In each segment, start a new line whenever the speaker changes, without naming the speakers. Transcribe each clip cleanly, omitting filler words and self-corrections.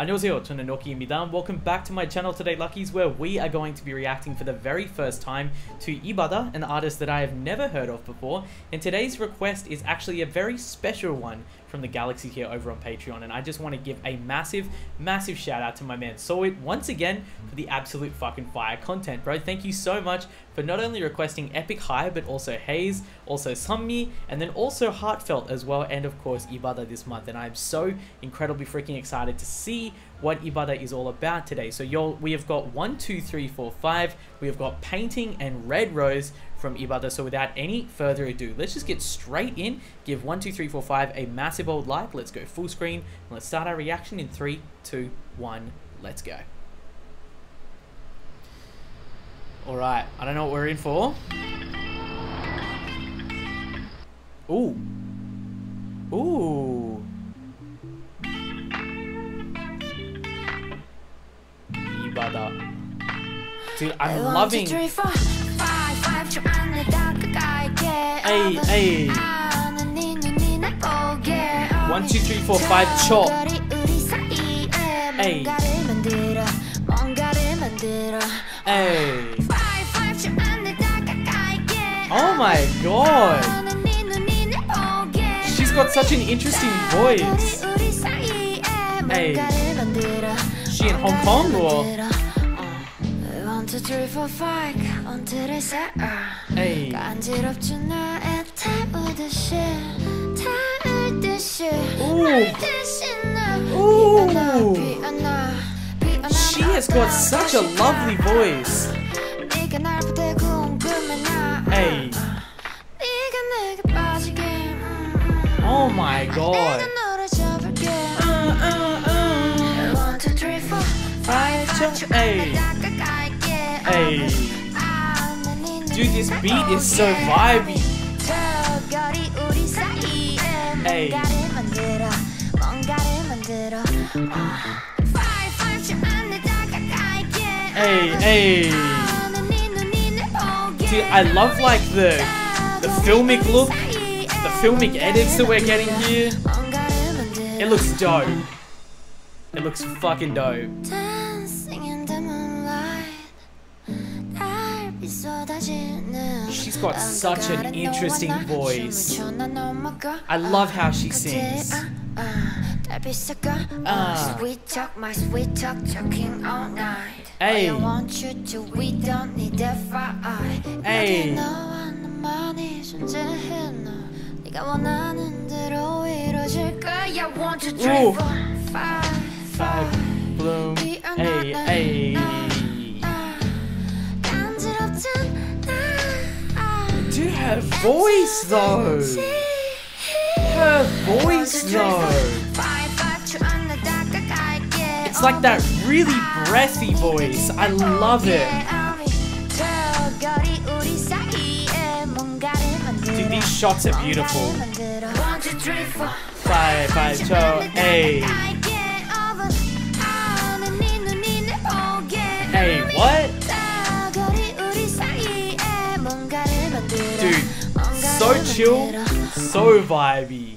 안녕하세요, 저는 Noki입니다. Welcome back to my channel today, Luckies, where we are going to be reacting for the very first time to Leebada, an artist that I have never heard of before. And today's request is actually a very special one from the galaxy here over on Patreon, and I just want to give a massive shout out to my man Soit once again for the absolute fucking fire content, bro. Thank you so much for not only requesting Epic High, but also Haze, also Sunmi, and then also Heartfelt as well, and of course Leebada this month. And I'm so incredibly freaking excited to see what Leebada is all about today. So we have got 1, 2, 3, 4, 5. We have got Painting and Red Rose from Leebada. So without any further ado, let's just get straight in. Give 1, 2, 3, 4, 5 a massive old like. Let's go full screen. And let's start our reaction in 3, 2, 1. Let's go. All right, I don't know what we're in for. Ooh. Ooh. Leebada. Dude, I'm loving. Hey, hey. 1, 2, 3, 4, 5, chop. Hey. Hey. Oh my god. She's got such an interesting voice. Hey. She in Hong Kong or? Hey. Ooh. Ooh. She has got such a lovely voice. Hey. Oh my god. 1, 2, 3, 4, 5, hey. Hey. Dude, this beat is so vibey. Hey. Hey, hey. Dude, I love like the filmic look, the filmic edits that we're getting here. It looks dope. It looks fucking dope. She's got such an interesting voice. I love how she sings. Sweet talk, my sweet talk, talking all night. Hey. I want you to, we don't need a fight. Hey. Ooh. 5 bloom. Hey, hey. Dude, her voice though. Her voice though. It's like that really breathy voice. I love it. Dude, these shots are beautiful. 5, 5, 2, hey. Hey, what? Dude, so chill, so vibey.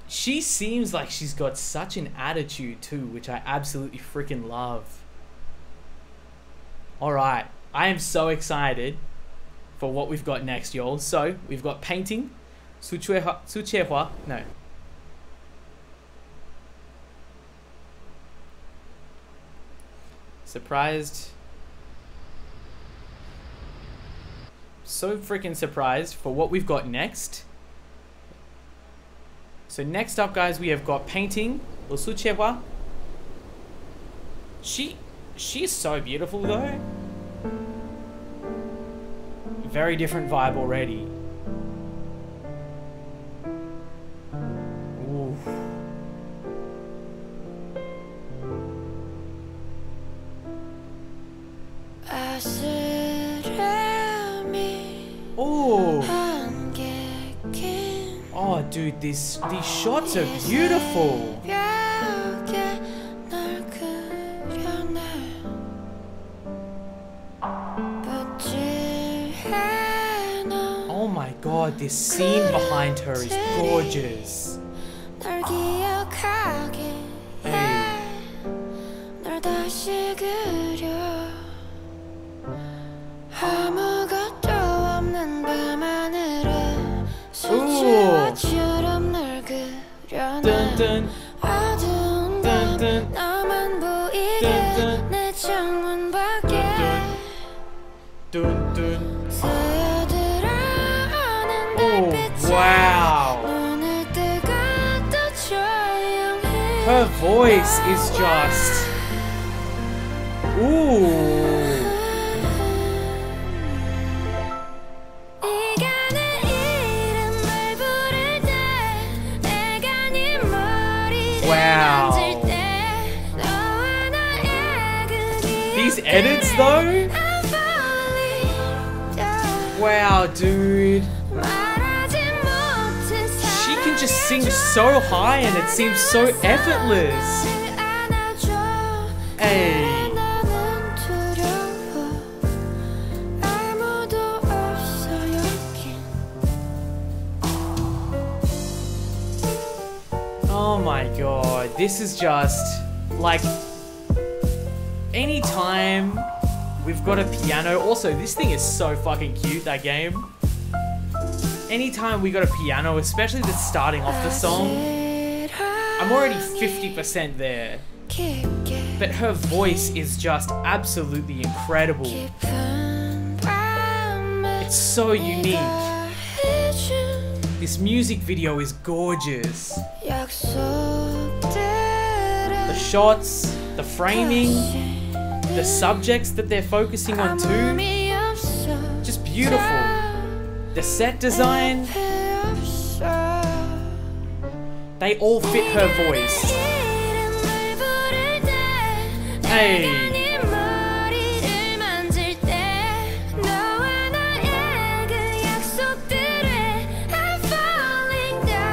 She seems like she's got such an attitude too, which I absolutely freaking love. Alright, I am so excited for what we've got next, y'all. So, we've got Painting, Suchehua, no. Surprised. So freaking surprised for what we've got next. So next up, guys, we have got Painting, Suchehua. She's so beautiful though. Very different vibe already. Ooh. Oh. Oh, dude, these shots are beautiful. Oh my god, this scene behind her is gorgeous. Hey.
다시 그려 아무것도 없는 밤하늘에 수치와 처럼 널 그려내 어두운 밤 너만 보이게 내 창문 밖에 스며들어오는 달빛에 눈을 뜨고 또 조용해.
Her voice is just... Ooh. Wow. These edits though? Wow, dude. She can just sing so high and it seems so effortless. Hey. Oh my god, this is just like anytime we've got a piano. Also, this thing is so fucking cute, that game. Anytime we got a piano, especially that's starting off the song, I'm already 50% there. But her voice is just absolutely incredible. It's so unique. This music video is gorgeous. The shots, the framing, the subjects that they're focusing on too, just beautiful. The set design, they all fit her voice. Hey.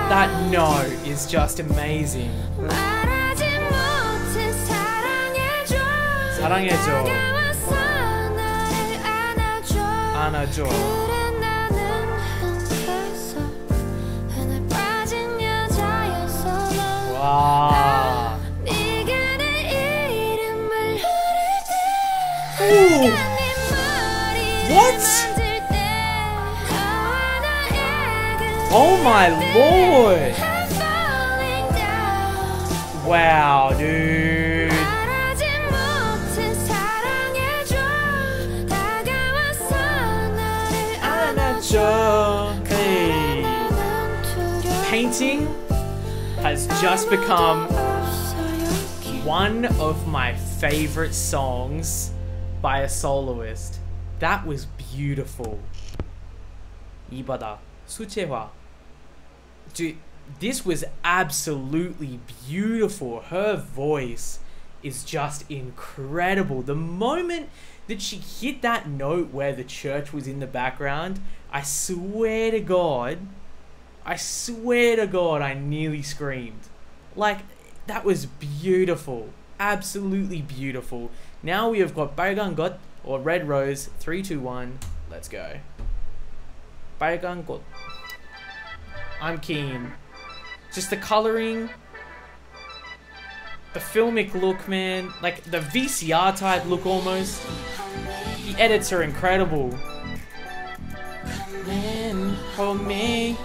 That note is just amazing. 사랑해줘. 안아줘. 와. Ooh. What? Oh my lord! Wow, dude. Hey. Painting has just become one of my favorite songs by a soloist. That was beautiful. Leebada. 수채화. Dude, this was absolutely beautiful. Her voice is just incredible. The moment that she hit that note where the church was in the background, I swear to God, I nearly screamed. Like, that was beautiful. Absolutely beautiful. Now we have got 빨간 꽃, or Red Rose. 3, 2, 1. Let's go. 빨간 꽃. I'm keen. Just the coloring, the filmic look, man. Like the VCR type look almost. The edits are incredible. Man, hold me.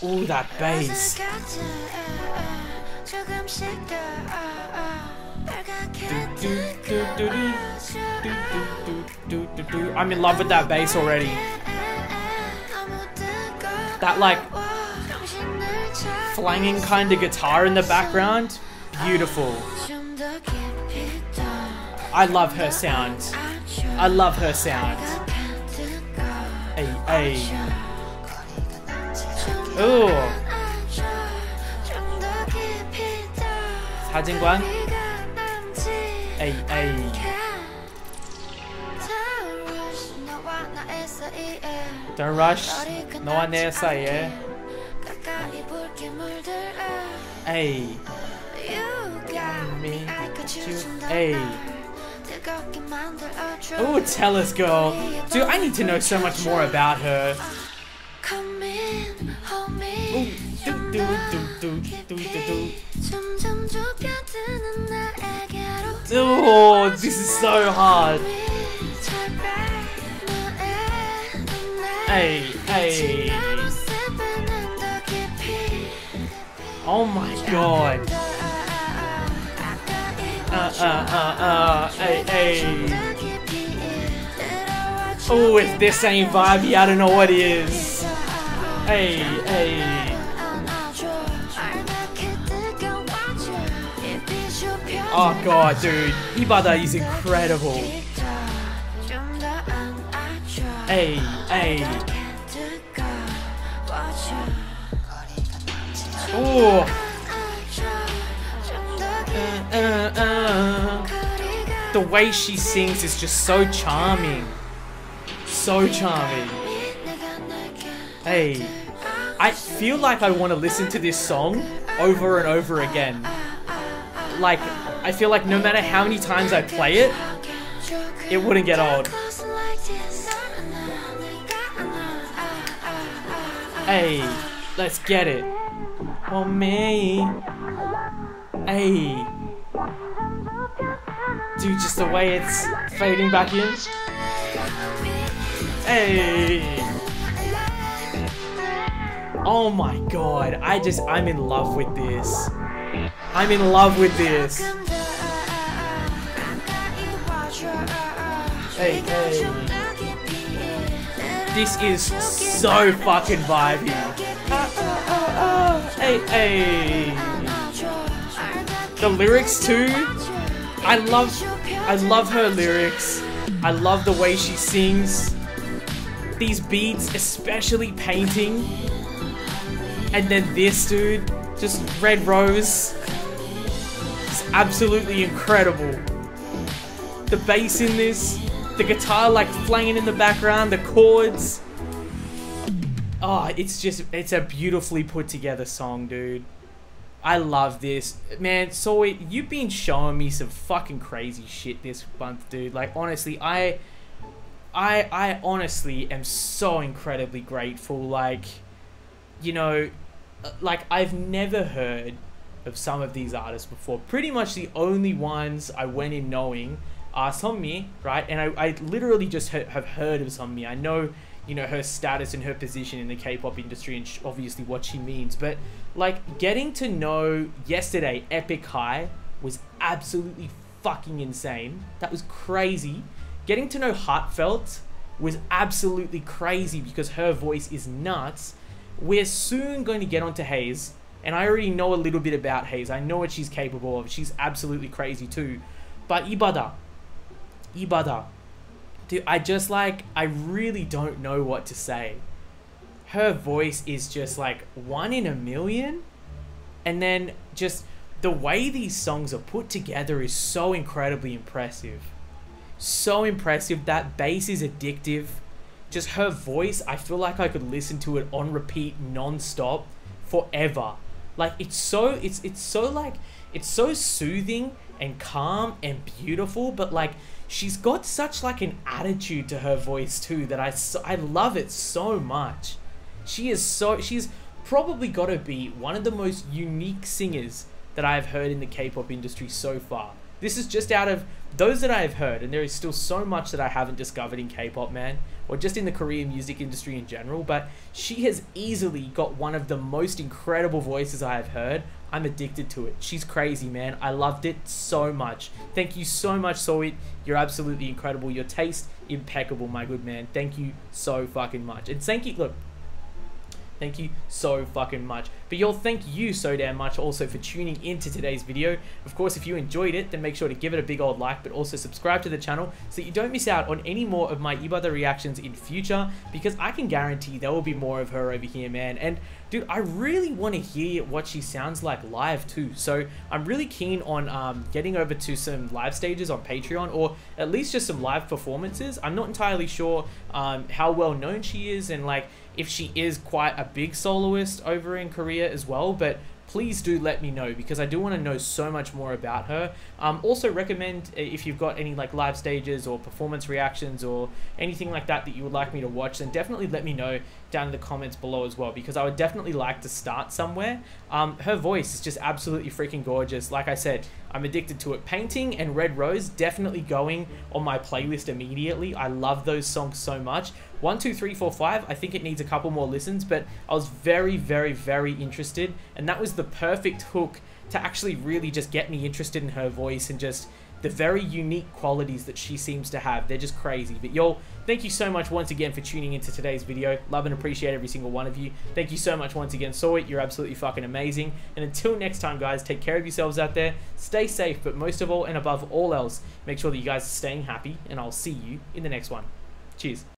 Ooh, that bass. I'm in love with that bass already. That like flanging kind of guitar in the background, beautiful. I love her sound. I love her sound. Hey, hey. Ooh. 사진관. Hey, hey. Don't rush. 너와 내 사이에. Hey. Hey. Oh, tell us, girl. Dude, I need to know so much more about her. Ooh. Oh, this is so hard. Hey, hey. Oh my god. Hey, hey. Oh, if this ain't vibey, I don't know what is. Hey, hey. Oh god, dude. Leebada is incredible. Hey, hey. Oh. The way she sings is just so charming. So charming. Hey. I feel like I want to listen to this song over and over again. Like, I feel like no matter how many times I play it, it wouldn't get old. Hey, let's get it. Oh, me. Hey. Dude, just the way it's fading back in. Hey. Oh my god, I'm in love with this. I'm in love with this. Hey, hey. This is so fucking vibey. Hey, hey. The lyrics too. I love her lyrics. I love the way she sings. These beats, especially painting. And then this, dude, just Red Rose. It's absolutely incredible. The bass in this, the guitar like flanging in the background, the chords. Oh, it's a beautifully put together song, dude. I love this. Man, so you've been showing me some fucking crazy shit this month, dude. Like, honestly, I honestly am so incredibly grateful. Like, you know, like, I've never heard of some of these artists before. Pretty much the only ones I went in knowing are Sonmi, right? And I literally just have heard of Sonmi. I know, you know, her status and her position in the K-pop industry and obviously what she means. But, like, getting to know yesterday, Epic High, was absolutely fucking insane. That was crazy. Getting to know Heartfelt was absolutely crazy because her voice is nuts. We're soon going to get onto Haze, and I already know a little bit about Haze. I know what she's capable of. She's absolutely crazy too. But Leebada, dude, I really don't know what to say. Her voice is just like 1 in a million, and then just the way these songs are put together is so incredibly impressive. So impressive. That bass is addictive. Just her voice, I feel like I could listen to it on repeat non-stop forever. Like, it's so soothing and calm and beautiful, but like, she's got such like an attitude to her voice too that I love it so much. She's probably got to be one of the most unique singers that I've heard in the K-pop industry so far. This is just out of those that I have heard, and there is still so much that I haven't discovered in K-pop, man, or just in the Korean music industry in general, but she has easily got one of the most incredible voices I have heard. I'm addicted to it. She's crazy, man. I loved it so much. Thank you so much, Soit. You're absolutely incredible. Your taste, impeccable, my good man. Thank you so fucking much. And thank you, look, thank you so fucking much. But y'all, thank you so damn much also for tuning into today's video. Of course, if you enjoyed it, then make sure to give it a big old like, but also subscribe to the channel so that you don't miss out on any more of my Leebada reactions in future, because I can guarantee there will be more of her over here, man. And dude, I really want to hear what she sounds like live too. So I'm really keen on getting over to some live stages on Patreon, or at least just some live performances. I'm not entirely sure how well known she is, and like if she is quite a big soloist over in Korea as well, but please do let me know, because I do want to know so much more about her. Also recommend, if you've got any like live stages or performance reactions or anything like that that you would like me to watch, then definitely let me know down in the comments below as well, because I would definitely like to start somewhere. Her voice is just absolutely freaking gorgeous. Like I said, I'm addicted to it. Painting and Red Rose definitely going on my playlist immediately. I love those songs so much. 1, 2, 3, 4, 5, I think it needs a couple more listens, but I was very, very, very interested, and that was the perfect hook to actually really just get me interested in her voice and just the very unique qualities that she seems to have. They're just crazy. But y'all, thank you so much once again for tuning into today's video. Love and appreciate every single one of you. Thank you so much once again. Soy, you're absolutely fucking amazing. And until next time, guys, take care of yourselves out there. Stay safe, but most of all and above all else, make sure that you guys are staying happy, and I'll see you in the next one. Cheers.